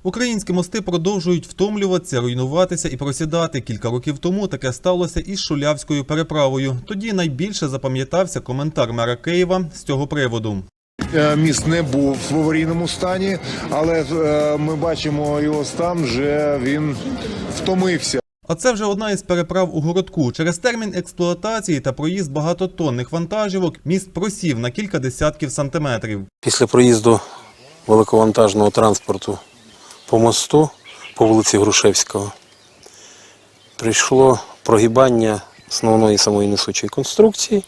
Українські мости продовжують втомлюватися, руйнуватися і просідати. Кілька років тому таке сталося із Шулявською переправою. Тоді найбільше запам'ятався коментар мера Києва з цього приводу. Міст не був в аварійному стані, але ми бачимо його стан, вже він втомився. А це вже одна із переправ у городку. Через термін експлуатації та проїзд багатотонних вантажівок міст просів на кілька десятків сантиметрів. Після проїзду великовантажного транспорту по мосту, по вулиці Грушевського, прийшло прогибання основної самої несучої конструкції.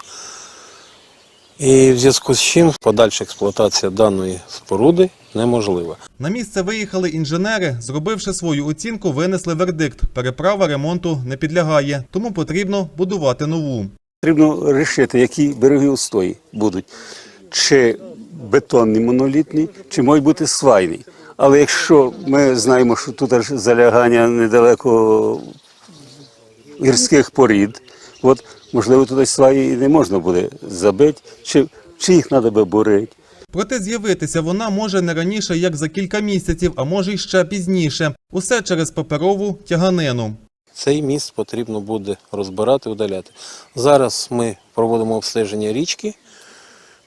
І в зв'язку з чим подальша експлуатація даної споруди неможлива. На місце виїхали інженери, зробивши свою оцінку, винесли вердикт. Переправа ремонту не підлягає, тому потрібно будувати нову. Потрібно вирішити, які береги устої будуть. Чи бетонні монолітні, чи можуть бути свайні. Але якщо ми знаємо, що тут аж залягання недалеко гірських порід, от, можливо, туди сваї і не можна буде забити, чи їх треба бурити. Проте з'явитися вона може не раніше, як за кілька місяців, а може й ще пізніше. Усе через паперову тяганину. Цей міст потрібно буде розбирати, удаляти. Зараз ми проводимо обстеження річки,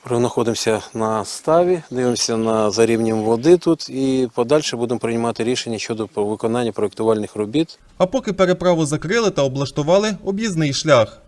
знаходимося на ставі, дивимося за рівнем води тут і подальше будемо приймати рішення щодо виконання проєктувальних робіт. А поки переправу закрили та облаштували об'їзний шлях.